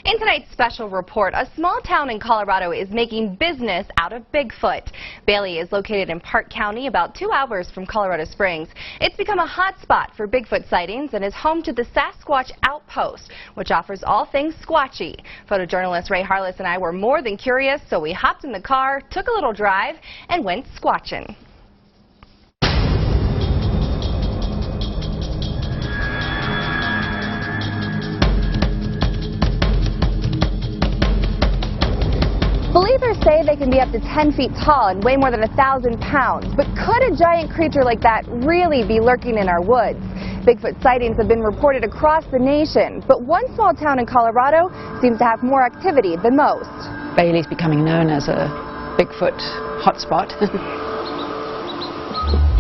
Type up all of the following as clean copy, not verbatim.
In tonight's special report, a small town in Colorado is making business out of Bigfoot. Bailey is located in Park County, about 2 hours from Colorado Springs. It's become a hot spot for Bigfoot sightings and is home to the Sasquatch Outpost, which offers all things squatchy. Photojournalist Ray Harless and I were more than curious, so we hopped in the car, took a little drive, and went squatching. Believers say they can be up to 10 feet tall and weigh more than 1,000 pounds. But could a giant creature like that really be lurking in our woods? Bigfoot sightings have been reported across the nation, but one small town in Colorado seems to have more activity than most. Bailey's becoming known as a Bigfoot hotspot.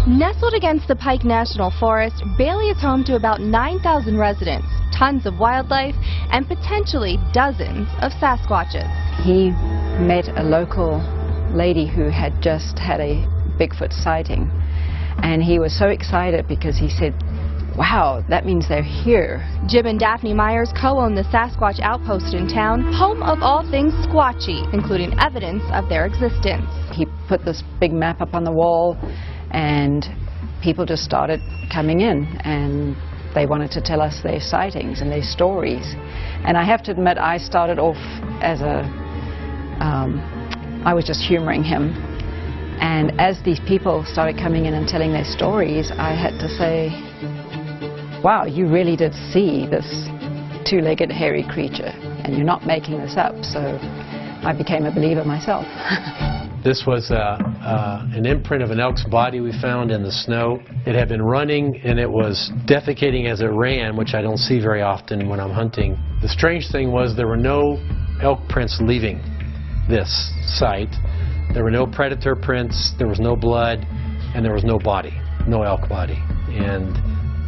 Nestled against the Pike National Forest, Bailey is home to about 9,000 residents, tons of wildlife, and potentially dozens of Sasquatches. He met a local lady who had just had a Bigfoot sighting, and he was so excited because he said, "Wow, that means they're here." Jim and Daphne Myers co-own the Sasquatch Outpost in town, home of all things squatchy, including evidence of their existence. He put this big map up on the wall, and people just started coming in, and they wanted to tell us their sightings and their stories. And I have to admit, I started off as I was just humoring him. And as these people started coming in and telling their stories, I had to say, wow, you really did see this two-legged hairy creature, and you're not making this up. So I became a believer myself. This was an imprint of an elk's body we found in the snow. It had been running and it was defecating as it ran, which I don't see very often when I'm hunting. The strange thing was there were no elk prints leaving this site. There were no predator prints, there was no blood, and there was no body, no elk body. And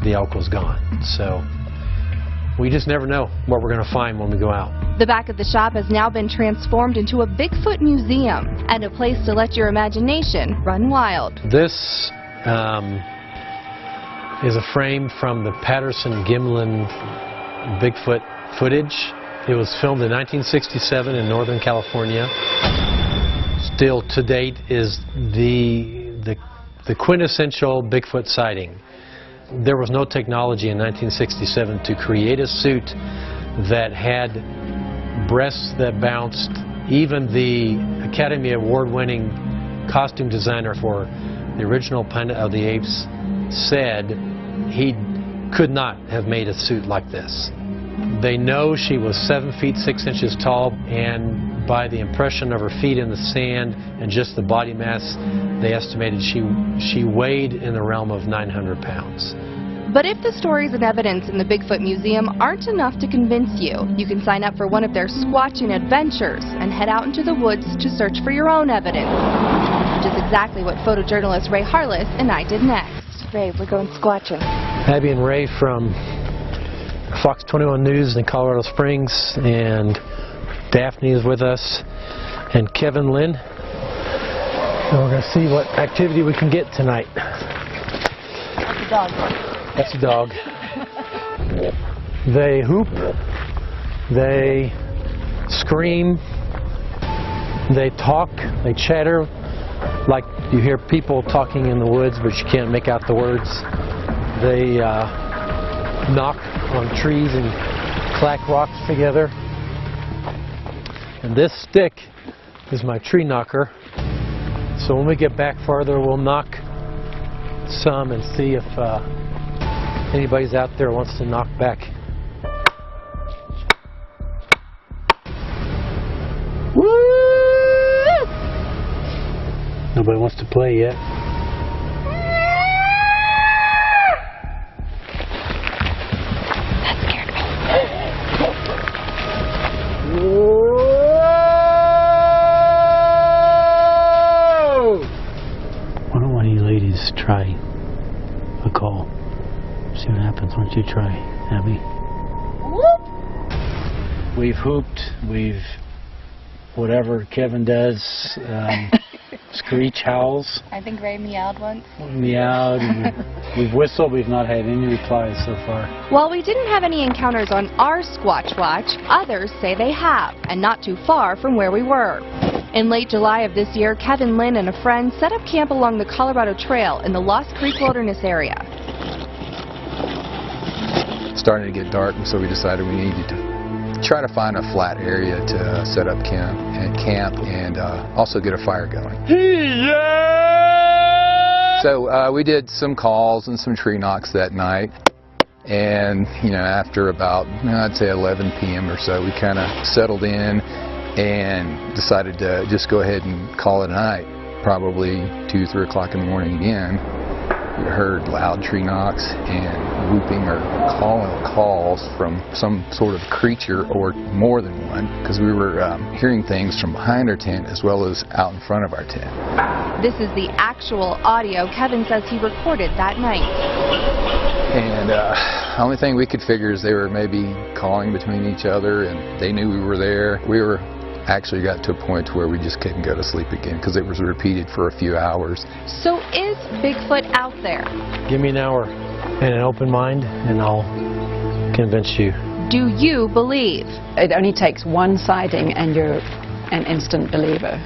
the elk was gone. So we just never know what we're going to find when we go out. The back of the shop has now been transformed into a Bigfoot museum and a place to let your imagination run wild. This is a frame from the Patterson-Gimlin Bigfoot footage. It was filmed in 1967 in Northern California. Still to date is the quintessential Bigfoot sighting. There was no technology in 1967 to create a suit that had breasts that bounced. Even the Academy Award-winning costume designer for the original Planet of the Apes said he could not have made a suit like this. They know she was 7 feet 6 inches tall, and by the impression of her feet in the sand and just the body mass, they estimated she weighed in the realm of 900 pounds. But if the stories and evidence in the Bigfoot Museum aren't enough to convince you, you can sign up for one of their squatching adventures and head out into the woods to search for your own evidence, which is exactly what photojournalist Ray Harless and I did next. Ray, we're going squatching. Abby and Ray from Fox 21 News in Colorado Springs, and Daphne is with us, and Kevin Lynn. And we're going to see what activity we can get tonight. That's a dog. That's a dog. They hoop, they scream, they talk, they chatter, like you hear people talking in the woods, but you can't make out the words. They knock on trees and clack rocks together. And this stick is my tree knocker. So when we get back farther, we'll knock some and see if anybody's out there who wants to knock back. Woo! Nobody wants to play yet. Why don't one of you ladies try a call? See what happens. Why don't you try, Abby? Whoop. We've hooped. We've whatever Kevin does. screech howls. I think Ray meowed once. Meowed. We've whistled. We've not had any replies so far. While we didn't have any encounters on our Squatch Watch, others say they have, and not too far from where we were. In late July of this year, Kevin Lynn and a friend set up camp along the Colorado Trail in the Lost Creek Wilderness area. It's starting to get dark, and so we decided we needed to try to find a flat area to set up camp and also get a fire going. So we did some calls and some tree knocks that night, and after about I'd say 11 p.m. or so, we kind of settled in and decided to just go ahead and call it a night. Probably 2, 3 o'clock in the morning again, we heard loud tree knocks and whooping or calls from some sort of creature or more than one, because we were hearing things from behind our tent as well as out in front of our tent. This is the actual audio Kevin says he recorded that night. And the only thing we could figure is they were maybe calling between each other, and they knew we were there. We were actually got to a point where we just couldn't go to sleep again because it was repeated for a few hours. So is Bigfoot out there? Give me an hour and an open mind, and I'll convince you. Do you believe? It only takes one sighting and you're an instant believer.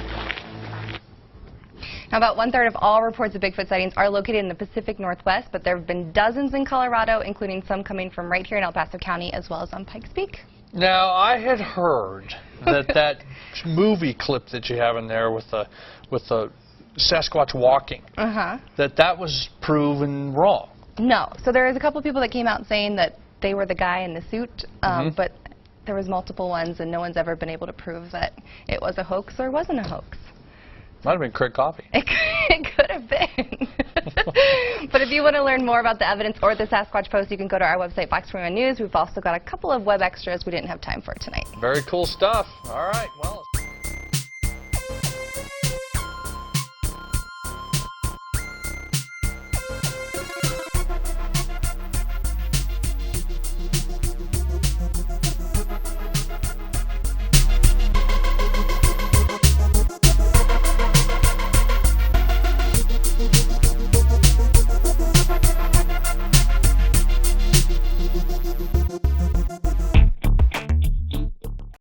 Now, about 1/3 of all reports of Bigfoot sightings are located in the Pacific Northwest, but there have been dozens in Colorado, including some coming from right here in El Paso County as well as on Pikes Peak. Now, I had heard that movie clip that you have in there with the Sasquatch walking, that was proven wrong. No. So there is a couple of people that came out saying that they were the guy in the suit, but there was multiple ones, and no one's ever been able to prove that it was a hoax or wasn't a hoax. Might have been Craig Coffey. It could have been. But if you want to learn more about the evidence or the Sasquatch Post, you can go to our website, Fox 21 News. We've also got a couple of web extras we didn't have time for tonight. Very cool stuff. All right. Well.